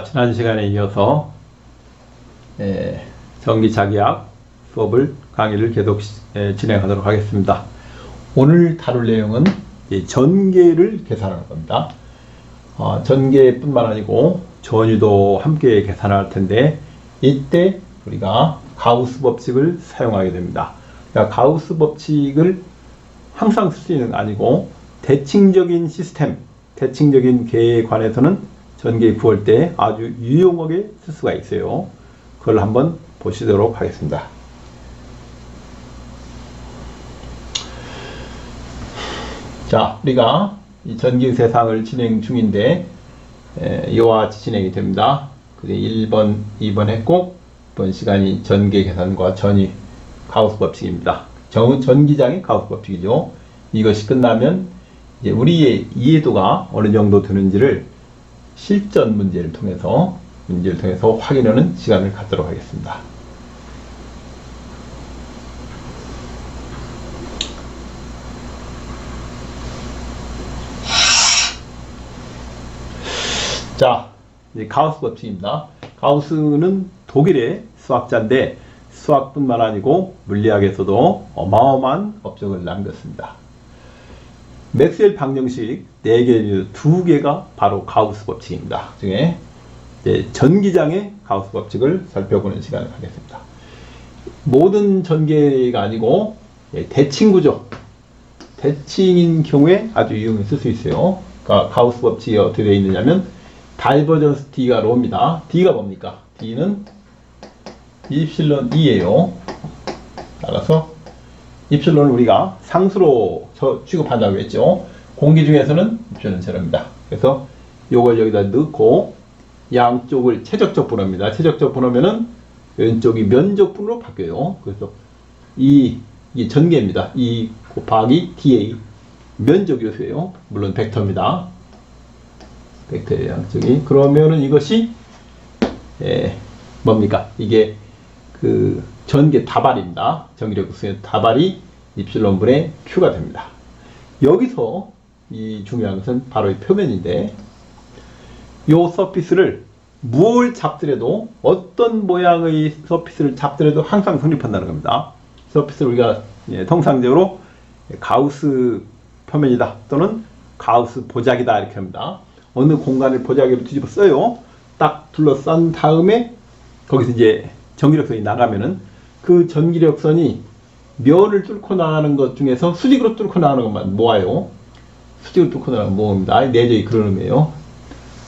지난 시간에 이어서 전기자기학 수업을 강의를 계속 진행하도록 하겠습니다. 오늘 다룰 내용은 전개를 계산하는 겁니다. 전개뿐만 아니고 전위도 함께 계산할 텐데 이때 우리가 가우스 법칙을 사용하게 됩니다. 그러니까 가우스 법칙을 항상 쓸 수 있는 게 아니고 대칭적인 시스템, 대칭적인 계에 관해서는 전개 구할 때 아주 유용하게 쓸 수가 있어요. 그걸 한번 보시도록 하겠습니다. 자, 우리가 이 전기 세상을 진행 중인데 이와 같이 진행이 됩니다. 그게 1번, 2번 했고 이번 시간이 전개 계산과 전위 가우스 법칙입니다. 전기장의 가우스 법칙이죠. 이것이 끝나면 이제 우리의 이해도가 어느 정도 되는지를 실전 문제를 통해서 확인하는 시간을 갖도록 하겠습니다. 자, 이제 가우스 법칙입니다. 가우스는 독일의 수학자인데 수학뿐만 아니고 물리학에서도 어마어마한 업적을 남겼습니다. 맥스웰 방정식 4개, 2개가 바로 가우스 법칙입니다. 그 중에 전기장의 가우스 법칙을 살펴보는 시간을 갖겠습니다. 모든 전개가 아니고 대칭구조, 대칭인 경우에 아주 유용히 쓸 수 있어요. 그러니까 가우스 법칙이 어떻게 되어 있느냐면 다이버전스 D가 로입니다. D가 뭡니까? D는 이프실론 E예요. 따라서 입실론을 우리가 상수로 취급한다고 했죠. 공기 중에서는 입실론 제로입니다. 그래서 이걸 여기다 넣고 양쪽을 최적적 분호입니다. 최적적 분호면은 왼쪽이 면적 분호로 바뀌어요. 그래서 이 전개입니다. E 곱하기 TA 면적 요소예요. 물론 벡터입니다. 벡터의 양쪽이. 그러면은 이것이 뭡니까? 이게 그 전개 다발입니다. 전기력 구성의 다발이 입실론분의 Q가 됩니다. 여기서 이 중요한 것은 바로 이 표면인데 이 서피스를 무엇을 잡더라도 어떤 모양의 서피스를 잡더라도 항상 성립한다는 겁니다. 서피스를 우리가 통상적으로 가우스 표면이다 또는 가우스 보자기다 이렇게 합니다. 어느 공간을 보자기로 뒤집어 써요. 딱 둘러싼 다음에 거기서 이제 전기력선이 나가면은 그 전기력선이 면을 뚫고 나가는 것 중에서 수직으로 뚫고 나가는 것만 모아요. 수직으로 뚫고 나가는 건 모읍니다. 내적이 그런 의미예요.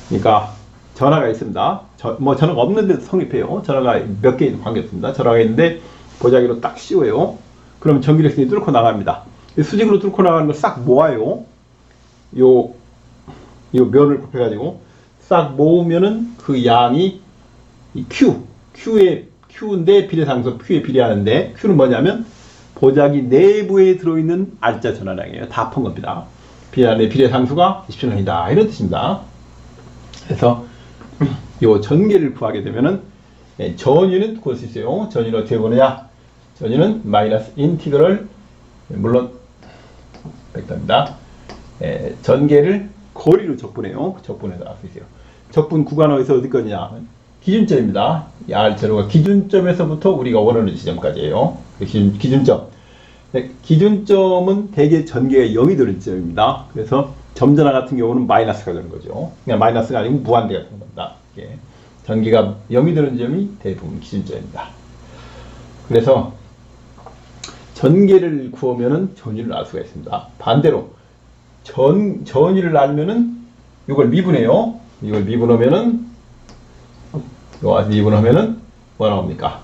그러니까 전하가 있습니다. 전하가 없는데도 성립해요. 전하가 몇 개 관계없습니다. 전하가 있는데 보자기로 딱 씌워요. 그러면 전기력선이 뚫고 나갑니다. 수직으로 뚫고 나가는 걸 싹 모아요. 요 면을 곱해가지고 싹 모으면은 그 양이 이 Q인데 비례상수 Q에 비례하는데 Q는 뭐냐면 보자기 내부에 들어있는 R자 전화량이에요. 다 합한 겁니다. 비례상수가 27년이다 이런 뜻입니다. 그래서 이 전개를 구하게 되면은 전위는 구할 수 있어요. 전위는 어떻게 보느냐? 전위는 마이너스 인티그럴 물론 벡터입니다. 전개를 거리로 적분해요. 적분해서 알 수 있어요. 적분 구간 어디서 거냐? 기준점입니다. R0가 기준점에서부터 우리가 원하는 지점까지예요. 기준점. 기준점은 대개 전개가 0이 되는 지점입니다. 그래서 점전화 같은 경우는 마이너스가 되는 거죠. 그냥 마이너스가 아니고 무한대가 되는 겁니다. 전개가 0이 되는 점이 대부분 기준점입니다. 그래서 전개를 구하면은 전위를 알 수가 있습니다. 반대로 전위를 알면은 이걸 미분해요. 이걸 미분하면은 미분하면은 뭐 나옵니까?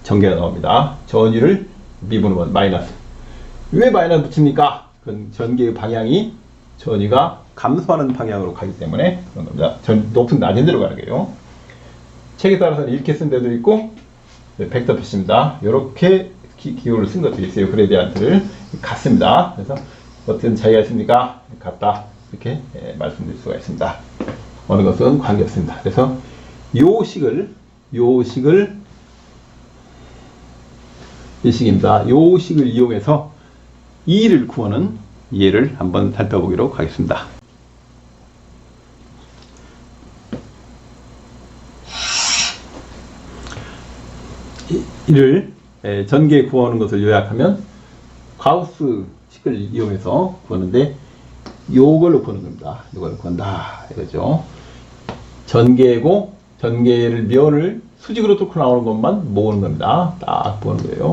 전개가 나옵니다. 전위를 미분하면 마이너스. 왜 마이너스 붙입니까? 그건 전개의 방향이 전위가 감소하는 방향으로 가기 때문에 그런 겁니다. 높은 낮은 데로 가는 거예요. 책에 따라서는 이렇게 쓴 데도 있고 벡터 표시입니다. 이렇게 기호를 쓴 것도 있어요. 그레디안트를 같습니다. 그래서 어떤 차이가 있습니까? 같다 이렇게 말씀드릴 수가 있습니다. 어느 것은 관계없습니다. 그래서 요 식을 이 식입니다. 요 식을 이용해서 2를 구하는 예를 한번 살펴보기로 하겠습니다. 이를 전개 구하는 것을 요약하면 가우스 식을 이용해서 구하는데 요걸로 구하는 겁니다. 이걸 구한다 이거죠. 전개고 전개를 면을 수직으로 뚫고 나오는 것만 모으는 겁니다. 딱 보는 거예요.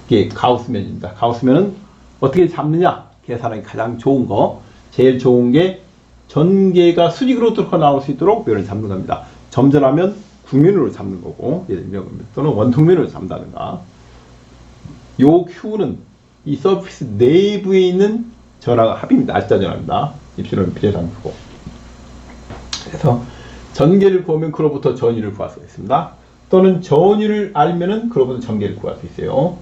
이게 가우스면입니다. 가우스면은 어떻게 잡느냐? 계산하기 가장 좋은 거, 제일 좋은 게 전개가 수직으로 뚫고 나올 수 있도록 면을 잡는 겁니다. 점전하면 국면으로 잡는 거고, 또는 원통면으로 잡는다든가. 요 Q는 이 서피스 내부에 있는 전하가 합입니다. 알짜 전하입니다. 입술은 비례상수고. 그래서 전개를 구하면 그로부터 전위를 구할 수가 있습니다. 또는 전위를 알면은 그로부터 전개를 구할 수 있어요.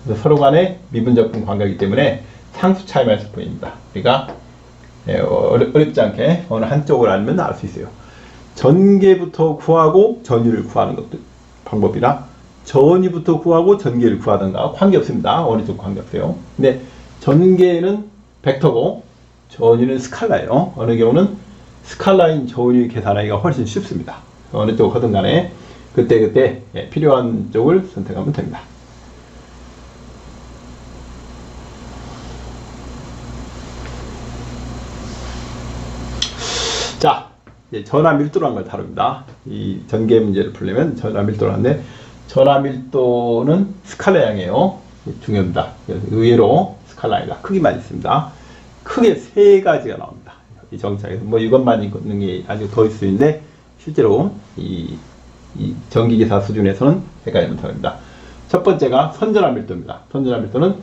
그래서 서로 간에 미분적분 관계이기 때문에 상수 차이만 있을 뿐입니다. 그러니까 어렵지 않게 어느 한쪽을 알면 알 수 있어요. 전개부터 구하고 전위를 구하는 것도 방법이라 전위부터 구하고 전개를 구하든가 관계없습니다. 어느 쪽 관계없어요. 근데 전개는 벡터고 전위는 스칼라예요. 어느 경우는 스칼라인 전위 계산하기가 훨씬 쉽습니다. 어느 쪽 하든 간에 그때 필요한 쪽을 선택하면 됩니다. 자, 이제 전하 밀도라는 걸 다룹니다. 이 전개 문제를 풀려면 전하 밀도를 하는데 전하 밀도는 스칼라형이에요. 중요합니다. 의외로 스칼라이다. 크기만 있습니다. 크게 세 가지가 나옵니다. 이 정착에서 뭐 이것만 있는 게 아주 더 있을 수 있는데 실제로 이 전기기사 수준에서는 세 가지는 다릅니다. 첫 번째가 선전하 밀도입니다. 선전하 밀도는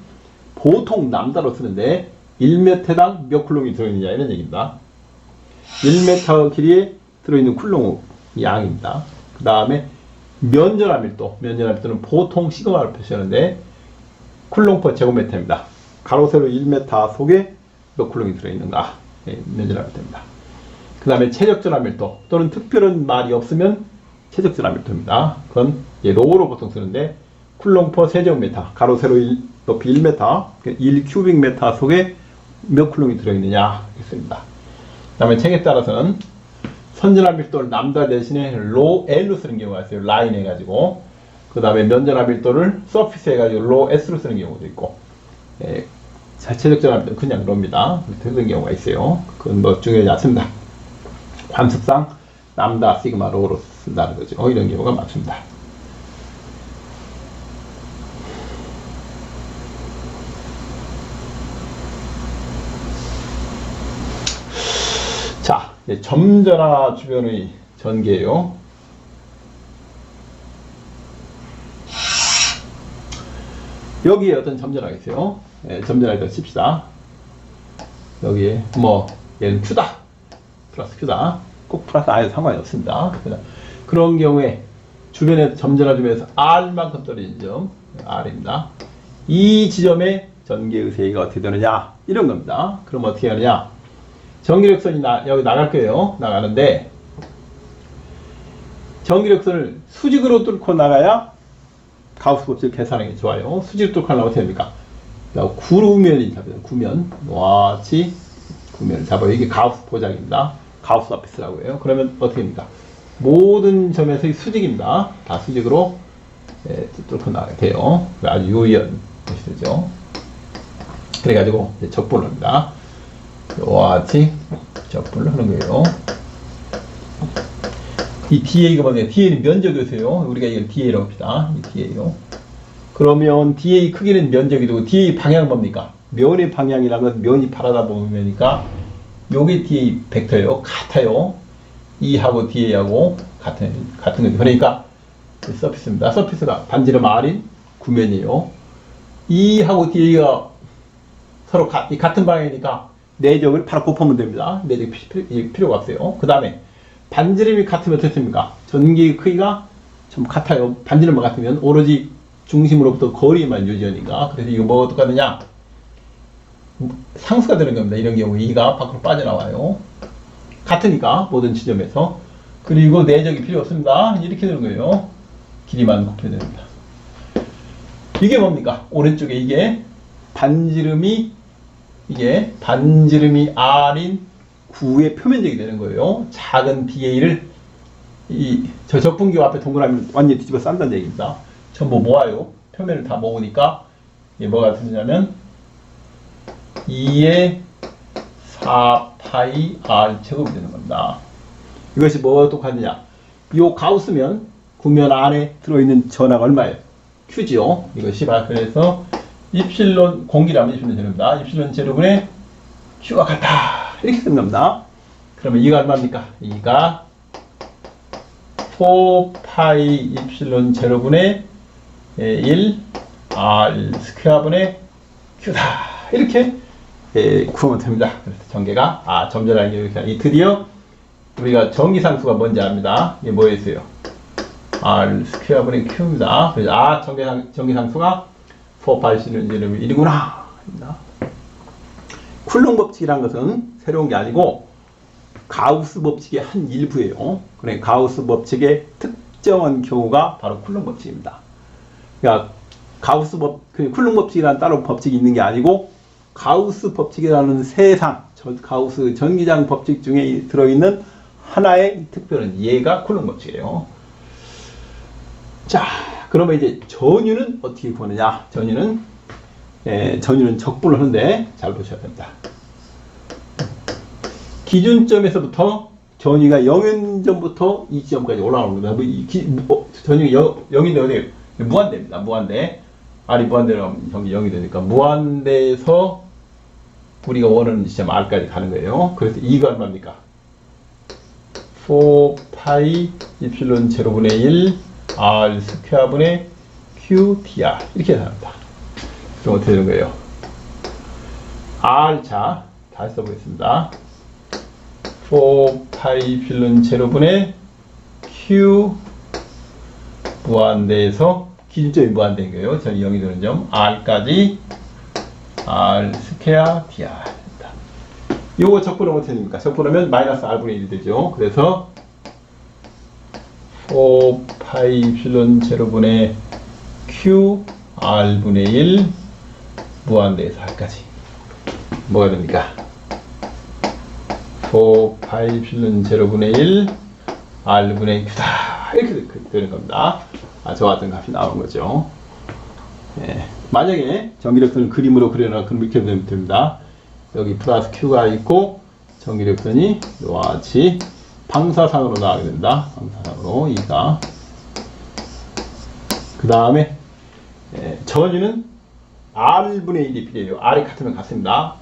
보통 남자로 쓰는데 1m당 몇 쿨롱이 들어있느냐 이런 얘기입니다. 1m 길이에 들어있는 쿨롱 양입니다. 그 다음에 면전하 밀도. 면전하 밀도는 보통 시그마를 표시하는데 쿨롱 퍼 제곱미터입니다. 가로 세로 1m 속에 몇 쿨롱이 들어있는가. 면전하 밀도입니다. 그 다음에 최적전하 밀도 또는 특별한 말이 없으면 최적전하 밀도입니다. 그건 로우로 보통 쓰는데 쿨롱 퍼 세제곱미터 가로 세로 높이 1m 1 큐빅미터 속에 몇 쿨롱이 들어있느냐 있습니다. 그 다음에 책에 따라서는 선전하 밀도를 남자 대신에 로 L로 쓰는 경우가 있어요. 라인 해가지고. 그 다음에 면전하 밀도를 서피스 해가지고 로 S로 쓰는 경우도 있고. 최적전하 밀도는 그냥 로입니다. 그런 경우가 있어요. 그건 뭐 중요하지 않습니다. 관습상 남다 시그마 로로 쓴다는 거죠. 이런 경우가 많습니다. 자, 점전하 주변의 전개예요. 여기에 어떤 점전하가 있어요. 점전하가 칩시다. 여기에 뭐 얘는 Q다. 플러스 Q다. 꼭 플러스 아예 상관이 없습니다. 그런 경우에 주변에 점전하 주변에서 R만큼 떨어진 점 R입니다. 이 지점에 전개의 세기가 어떻게 되느냐 이런 겁니다. 그럼 어떻게 하느냐, 전기력선이 여기 나갈 거예요. 나가는데 전기력선을 수직으로 뚫고 나가야 가우스 법칙을 계산하기 좋아요. 수직으로 뚫고 나가면 어떻게 됩니까? 구면이 잡혀요. 구면. 같이 구면을 잡아요. 이게 가우스 보작입니다. 가우스 서피스라고 해요. 그러면 어떻게 됩니까? 모든 점에서 수직입니다. 다 수직으로 뚫고 나가게 돼요. 아주 유의한 것이 되죠. 그래가지고 적분을 합니다. 이와 같이 적분을 하는 거예요. 이 DA가 뭐냐? DA는 면적이세요. 우리가 이걸 DA라고 합시다. 이 DA요. 그러면 DA 크기는 면적이 되고 DA 방향은 뭡니까? 면의 방향이라는 건 면이 바라다 보면이니까 요게 DA 벡터예요. 같아요. E하고 DA하고 같은 거죠. 그러니까 서피스입니다. 서피스가 반지름 R인 구면이에요. E하고 DA가 서로 같은 방향이니까 내적을 바로 곱하면 됩니다. 내적 필요가 없어요. 그 다음에 반지름이 같으면 어떻습니까? 전기의 크기가 좀 같아요. 반지름만 같으면 오로지 중심으로부터 거리만 유지하니까. 그래서 이거 뭐가 똑같느냐? 상수가 되는 겁니다. 이런 경우 E가 밖으로 빠져나와요. 같으니까 모든 지점에서. 그리고 내적이 필요 없습니다. 이렇게 되는 거예요. 길이만 곱해야 됩니다. 이게 뭡니까? 오른쪽에 이게 반지름이 R인 9의 표면적이 되는 거예요. 작은 DA를 저 적분기호 앞에 동그라미를 완전히 뒤집어 싼다는 얘기입니다. 전부 모아요. 표면을 다 모으니까 이게 뭐가 되냐면 2의 4파이 r 제곱이 되는 겁니다. 이것이 뭐와 똑같느냐? 이 가우스면 구면 안에 들어있는 전하가 얼마예요? Q지요. 이것이 바로 그래서 입실론 공기라면 입실론 제곱입니다. 입실론 제곱분의 Q가 같다. 이렇게 되는 겁니다. 그러면 이가 얼마입니까? 이가 4파이 입실론 제로분의 1 r 스퀘어분의 q다. 이렇게 구하면 됩니다. 그래서 전개가 점전하는 게 이렇게 하니 드디어 우리가 정기상수가 뭔지 압니다. 이게 뭐였어요? r 스퀘어분의 q입니다. 그래서 정기상수가 4파이 입실론 제로분의 1이구나. 쿨롱 법칙이라는 것은 새로운 게 아니고 가우스 법칙의 한 일부예요. 그러니까 가우스 법칙의 특정한 경우가 바로 쿨롱 법칙입니다. 그러니까 쿨롱 법칙이라는 따로 법칙이 있는 게 아니고 가우스 법칙이라는 세상, 가우스 전기장 법칙 중에 들어있는 하나의 특별한 예가 쿨롱 법칙이에요. 자, 그러면 이제 전유는 어떻게 구하느냐? 전유는 적분을 하는데 잘 보셔야 됩니다. 기준점에서부터 전위가 0인점부터 이 지점까지 올라오는 겁니다. 전위가 0인데 어디에요? 무한대입니다. 무한대. R이 무한대라면 전기 0이 되니까 무한대에서 우리가 원하는 지점 R까지 가는 거예요. 그래서 이가 얼마입니까? 4파이 입실론 제로분의 1 R 스퀘어분의 Q dr 이렇게 나옵니다. 그럼 어떻게 되는 거예요? R 자 다시 써보겠습니다. 4파이 입실론 제로분의 Q 무한대에서 기준점이 무한대인 거예요. 전 0이 되는 점 R까지 R 스퀘어 dr 요거 적분하면 어떻게 됩니까? 적분하면 마이너스 R분의 1이 되죠. 그래서 4파이 입실론 제로분의 Q R분의 1 무한대에서 R까지 뭐가 됩니까? 4파이 입실론 제로분의 1 R분의 Q다. 이렇게 되는 겁니다. 저 같은 값이 나오는 거죠. 만약에 전기력선을 그림으로 그려놔 그럼 이렇게 되면 됩니다. 여기 플러스 Q가 있고 전기력선이 이와 같이 방사상으로 나가게 된다. 방사상으로 이가 그 다음에 전유는 R분의 1이 필요해요. R이 같으면 같습니다.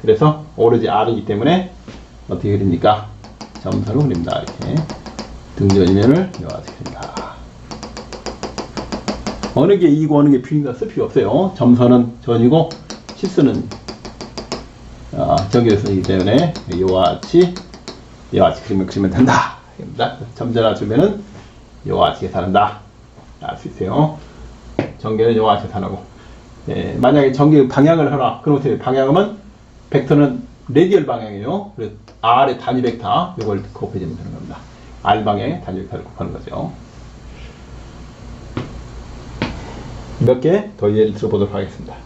그래서 오로지 R이기 때문에 어떻게 그립니까? 점선으로 그립니다. 이렇게 등전이면을 이와 같이 그립니다. 어느 게 이고 어느 게 B인가 쓸 필요 없어요. 점선은 전이고 치수는 전기력선이기 때문에 이와 같이 그리면 된다. 점전화 주면은 이와 같이 계산한다. 알 수 있어요. 전개는 이와 같이 계산하고 만약에 전기 방향을 하라. 그럼 어떻게 방향은 벡터는 레디얼 방향이에요. 그래서 R의 단위 벡터 이걸 곱해주면 되는 겁니다. R 방향의 단위 벡터를 곱하는 거죠. 몇 개 더 예를 들어보도록 하겠습니다.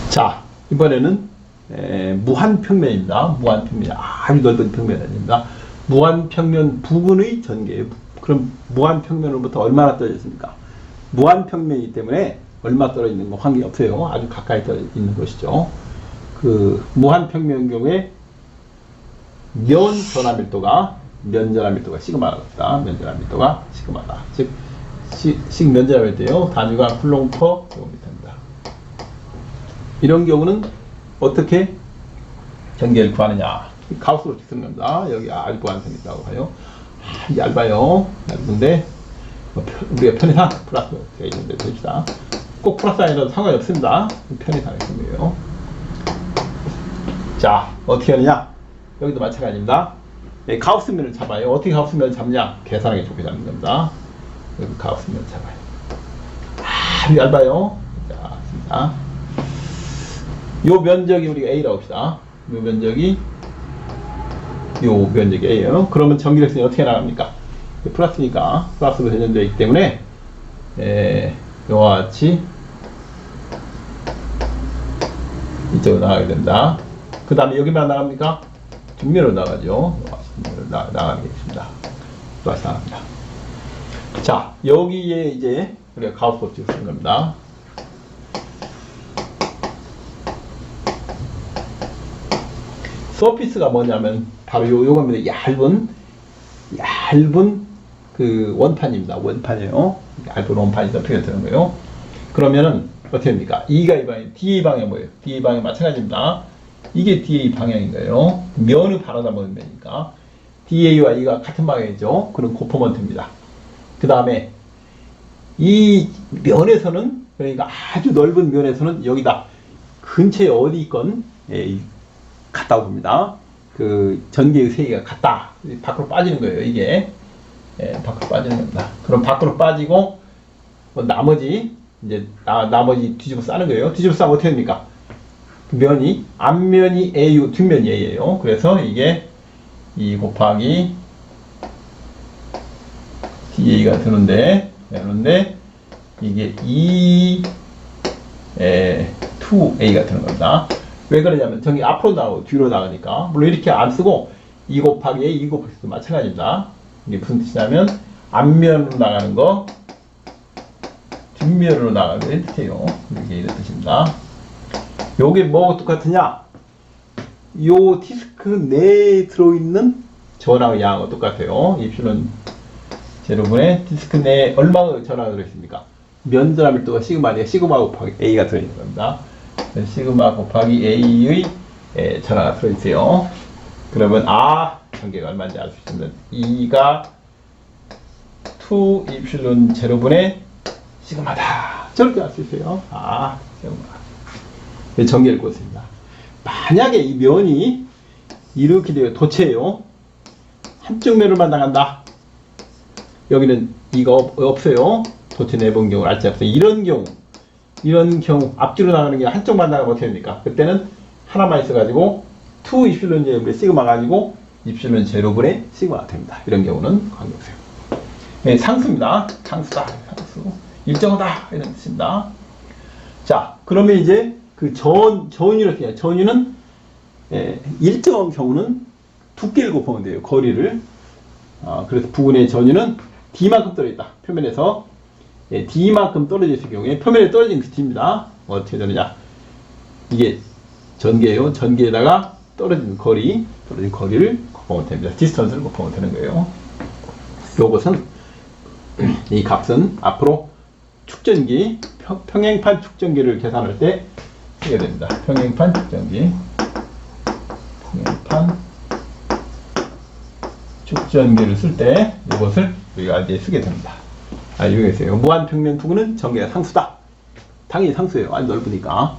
자, 이번에는 무한평면입니다. 무한평면. 아주 넓은 평면이 아닙니다. 무한평면 부근의 전개예요. 그럼 무한평면으로부터 얼마나 떨어져 있습니까? 무한평면이기 때문에 얼마 떨어져 있는 거 관계 없어요. 아주 가까이 떨어져 있는 것이죠. 그 무한평면의 경우에 면 전압밀도가 시그마다 면 전압밀도가 시그마다. 즉 면 전압밀도요 단위가 쿨롱 퍼 제곱미터입니다. 이런 경우는 어떻게 전개를 구하느냐? 가우스로 쓰는 겁니다. 여기 알고 완성이 있다고 봐요. 얇아요. 얇은데 우리가 편의상 플러스 되어 있는데 봅시다. 꼭 플러스 아니라도 상관이 없습니다. 편의상 있는 거예요. 자, 어떻게 하느냐? 여기도 마찬가지입니다. 가우스면을 잡아요. 어떻게 가우스면을 잡냐? 계산하기 좋게 잡는 겁니다. 여기 가우스면을 잡아요. 얇아요. 자, 습니다. 요 면적이 우리가 A라고 합시다. 요 면적이 A예요. 그러면 전기력선이 어떻게 나갑니까? 플러스니까 플러스로 대전되어 있기 때문에 이와 같이 이쪽으로 나가게 됩니다. 그 다음에 여기만 나갑니까? 뒷면으로 나가죠. 나가겠습니다. 플러스 나갑니다. 자, 여기에 이제 우리가 가우스 법칙을 쓰는 겁니다. 서피스가 뭐냐면 바로 요겁니다. 얇은 그 원판입니다. 원판이에요. 얇은 원판이 표현 되는 거예요. 그러면은 어떻게 됩니까? E가 이 방향, DA 방향 뭐예요? DA 방향 마찬가지입니다. 이게 DA 방향인 거예요. 면을 바라다 보는 면이니까 DA와 E가 같은 방향이죠. 그럼 고퍼먼트입니다. 그 다음에 이 면에서는, 그러니까 아주 넓은 면에서는 여기다 근처에 어디 있건 같다고 봅니다. 그 전기의 세기가 같다. 밖으로 빠지는 거예요. 이게 밖으로 빠지는 겁니다. 그럼 밖으로 빠지고 나머지 이제 나머지 뒤집어 싸는 거예요. 뒤집어 싸면 어떻게 됩니까? 면이 앞면이 AU, 뒷면이 A예요. 그래서 이게 2 곱하기 DA가 되는데 이게 2a가 되는 겁니다. 왜 그러냐면 전기 앞으로 나오고 뒤로 나가니까. 물론 이렇게 안 쓰고 2 곱하기 A, 2 곱하기 X도 마찬가지입니다. 이게 무슨 뜻이냐면 앞면으로 나가는 거 뒷면으로 나가는 뜻이에요. 이게 이런 뜻입니다. 요게 뭐가 똑같으냐? 요 디스크 내에 들어있는 전압의 양하고 똑같아요. 입술은 제로분의 디스크 내에 얼마가 전압이 들어있습니까? 면 전압밀도가 시그마니까 시그마 곱하기 A가 들어있는 겁니다. 시그마 곱하기 A의 전압가 들어있어요. 그러면 전개가 얼마인지 알 수 있으면 E가 2 입실론 제로분의 시그마다. 저렇게 알 수 있어요. 시그마. 전개를 꽂습니다. 만약에 이 면이 이렇게 되어 도체예요. 한쪽 면으로만 나간다. 여기는 이거 없어요. 도체 내본 경우 알지 없어요. 이런 경우 앞뒤로 나가는 게 한쪽만 나가면 어떻게 됩니까? 그때는 하나만 있어가지고 2 입실론 제로분의 시그마 가지고 입실론 제로분의 시그마가 됩니다. 이런 경우는 관계없어요. 상수입니다. 상수다. 상수. 일정하다. 이런 뜻입니다. 자, 그러면 이제 그 전유를 어떻게 해요? 전유는 일정한 경우는 두께를 곱하면 돼요. 거리를. 그래서 부근의 전유는 D만큼 떨어졌다. 표면에서 D만큼 떨어져 있을 경우에 표면에 떨어진 그 D입니다. 어떻게 되느냐? 이게 전개예요. 전개에다가 떨어진 거리를 곱하면 됩니다. 디스턴스를 곱하면 되는 거예요. 요것은 이 값은 앞으로 축전기, 평행판 축전기를 계산할 때 쓰게 됩니다. 평행판 축전기를 쓸 때 이것을 우리가 이제 쓰게 됩니다. 알고 계세요. 무한평면 부근은 전개가 상수다. 당연히 상수예요. 아주 넓으니까.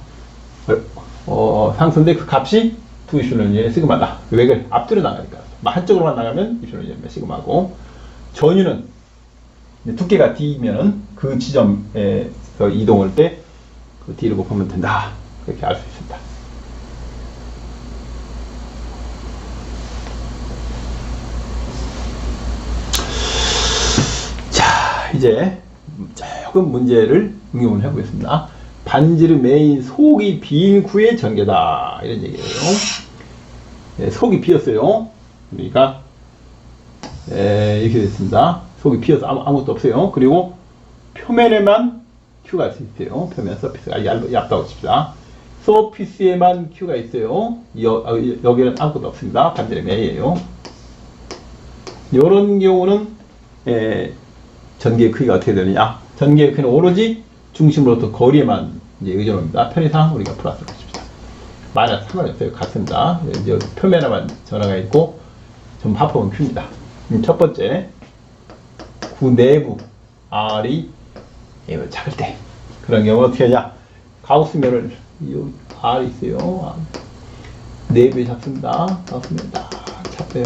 상수인데 그 값이 2 입실론의 시그마다. 왜 그래? 앞뒤로 나가니까. 한쪽으로만 나가면 입실론의 시그마고, 전유는 두께가 D면은 그 지점에서 이동할 때 그 D를 곱하면 된다. 그렇게 알 수 있습니다. 자, 이제 조금 문제를 응용을 해보겠습니다. 반지르 메인 속이 빈 후의 전개다. 이런 얘기예요. 속이 비었어요. 그러니까 이렇게 됐습니다. 속이 비어서 아무것도 없어요. 그리고 표면에만 Q가 있어요. 표면 서피스가 얇다고 칩시다. 서피스에만 Q가 있어요. 여기는 아무것도 없습니다. 반대로 A예요. 이런 경우는 전기의 크기가 어떻게 되느냐? 전기의 크기는 오로지 중심으로부터 거리에만 이제 의존합니다. 편의상 우리가 플러스를 해줍니다. 마이너스 상관없어요. 같습니다. 이제 표면에만 전하가 있고 좀 합하면 Q입니다. 첫 번째, 구 내부 R이 작을 때 그런 경우 어떻게 하냐? 가우스면을 여기 R이 있어요. 내부에 잡습니다. 가우스면 딱 잡고요.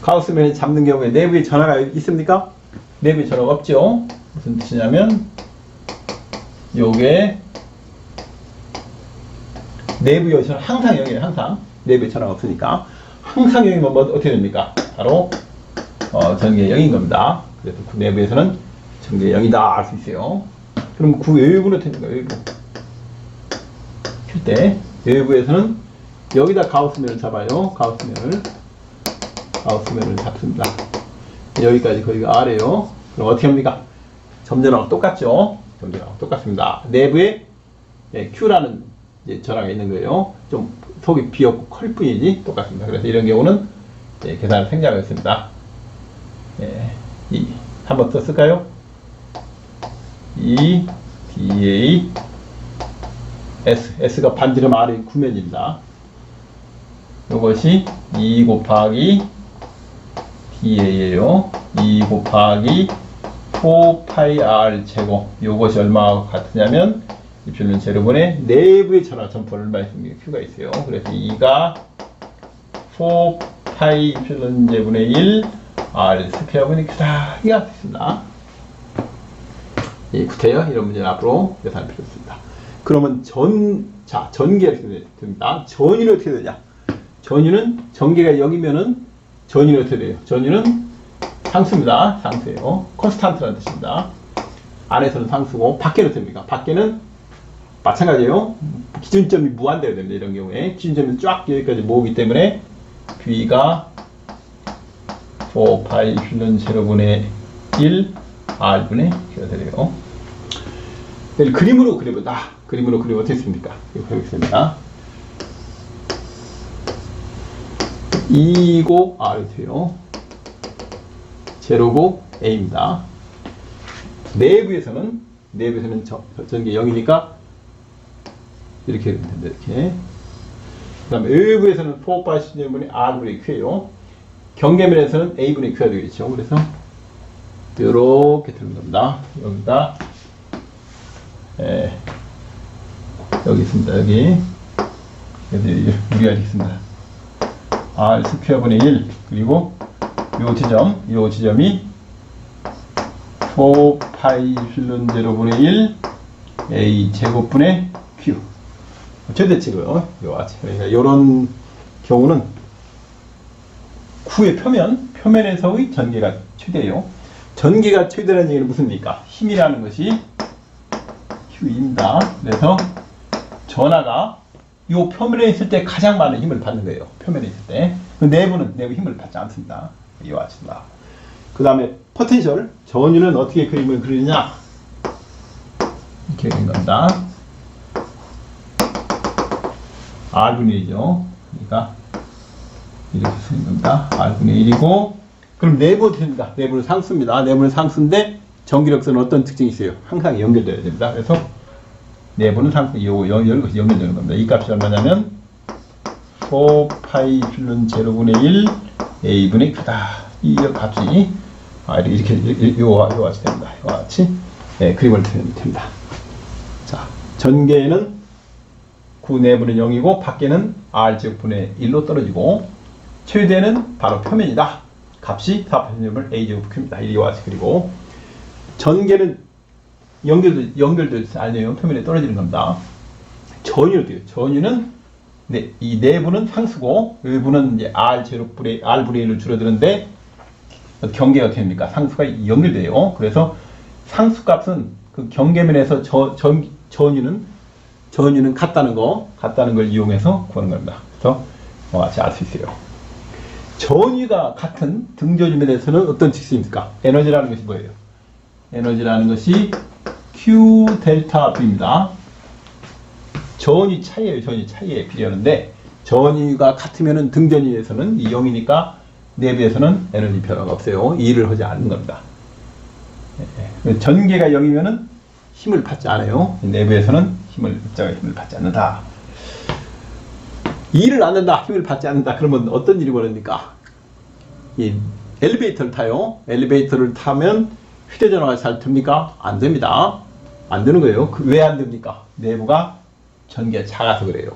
가우스면에 잡는 경우에 내부에 전하가 있습니까? 내부에 전하가 없죠. 무슨 뜻이냐면 요게 내부의 전하 항상 0이에요. 항상 내부에 전하가 없으니까 항상 0이면 뭐 어떻게 됩니까? 바로 전기가 0인 겁니다. 그래서 그 내부에서는 전기가 0이다 알 수 있어요. 그럼 그 외부는 어떻게 됩니까? 외부 킬 때 외부에서는 여기다 가우스면을 잡아요. 가우스면을 잡습니다. 여기까지 거기가 R이에요. 그럼 어떻게 합니까? 점전하고 똑같죠? 점전하고 똑같습니다. 내부에 Q라는 전하가 있는 거예요. 좀 속이 비었고 클 뿐이지 똑같습니다. 그래서 이런 경우는 계산을 생략하겠습니다. 한번 더 쓸까요? DA S가 반지름 R의 구면입니다. 이것이 2 곱하기 DA예요. 2 곱하기 4파이 R 제곱. 이것이 얼마와 같으냐면 입출론 제로분의 내부의 전하 점포는 얼마 있습니까? Q가 있어요. 그래서 2가 4파이 입출론 제분의 1 R 스퀘어분의 Q다. 이게 할 수 있습니다. 구태여 이런 문제는 앞으로 계산할 필요 없습니다. 그러면 전기가 어떻게 됩니다. 전위는 어떻게 되냐? 전위는 전기가 0이면은 전위는 어떻게 돼요? 전위는 상수입니다. 상수예요. 컨스탄트라는 뜻입니다. 안에서는 상수고 밖에는 어떻게 됩니까? 밖에는 마찬가지예요. 기준점이 무한대가 됩니다. 이런 경우에 기준점이 쫙 여기까지 모으기 때문에 B가 4파이 츨 제로분의 1 R분의 Q가 되네요. 그림으로 그려보다. 그림으로 그리면 어떻게 됩니까? 이거 해보겠습니다. 2고 R이 돼요. 제로고 A입니다. 내부에서는 전기 0이니까 이렇게 됩니다. 이렇게. 그 다음에 외부에서는 4파이 R분의 Q예요. 경계면에서는 A분의 Q가 되겠죠. 그래서 이렇게 되는 겁니다. 여기다 여기 있습니다. 여기 우리가 있습니다. R 스퀘어분의 1 그리고 요 지점이 4파이 츨 제로분의 1 A 제곱분의 Q 최대치고요. 그러니까 이런 경우는 구의 표면에서의 전개가 최대예요. 전개가 최대라는 얘기는 무슨입니까? 힘이라는 것이 Q입니다. 그래서 전하가 이 표면에 있을 때 가장 많은 힘을 받는 거예요. 표면에 있을 때. 내부 힘을 받지 않습니다. 이와 같습니다. 그 다음에 포텐셜, 전위는 어떻게 그림을 그리느냐? 이렇게 그린 겁니다. R분의 1이죠. 그러니까 이렇게 쓰는 겁니다. R분의 1이고 그럼 내부 어떻게 됩니까? 내부는 상수입니다. 내부는 상수인데 전기력서는 어떤 특징이 있어요? 항상 연결되어야 됩니다. 그래서 내부는 상수, 이것이 연결되는 겁니다. 이 값이 얼마냐면 4파이 츨 제로분의 1 A분의 Q다. 이 값이 이렇게 요와 같이 됩니다. 요와 같이 그림을 그리면 됩니다. 자, 전개는 구 내부는 0이고 밖에는 R제곱분의 1로 떨어지고 최대는 바로 표면이다. 값이 4파이 A제곱 Q입니다. 이와 같이 그리고 전개는 연결될 아니에요. 표면에 떨어지는 겁니다. 전위는 어때요? 전위는 이 내부는 상수고 외부는 이제 R분의 1로 줄어드는데 경계가 어떻게 됩니까? 상수가 연결돼요. 그래서 상수값은 그 경계면에서 전위는 같다는 걸 이용해서 구하는 겁니다. 그래서 같이 알 수 있어요. 전위가 같은 등전임에 대해서는 어떤 특징입니까? 에너지라는 것이 뭐예요? 에너지라는 것이 Q 델타 V입니다. 전위 차이에요. 전위 차이에 비례하는데 전위가 같으면은 등전위에서는 이 0이니까 내부에서는 에너지 변화가 없어요. 일을 하지 않는 겁니다. 전개가 0이면은 힘을 받지 않아요. 내부에서는 입자가 힘을 받지 않는다. 일을 안 한다. 힘을 받지 않는다. 그러면 어떤 일이 벌어집니까? 이 엘리베이터를 타요. 엘리베이터를 타면 휴대전화가 잘 됩니까? 안 됩니다. 안 되는 거예요. 왜 안 됩니까? 내부가 전기가 작아서 그래요.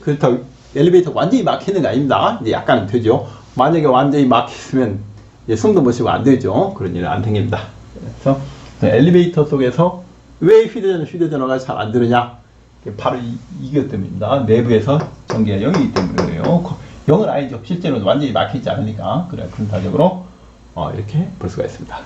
그렇다고 엘리베이터 완전히 막히는 거 아닙니다. 이제 약간은 되죠. 만약에 완전히 막혔으면 숨도 못 쉬고 안 되죠. 그런 일은 안 생깁니다. 그래서 엘리베이터 속에서 왜 휴대전화가 잘 안 되느냐? 바로 이것 때문입니다. 내부에서 전기가 0이기 때문에 그래요. 0은 아니죠. 실제로는 완전히 막히지 않으니까. 그래, 그런 타적으로 이렇게 볼 수가 있습니다.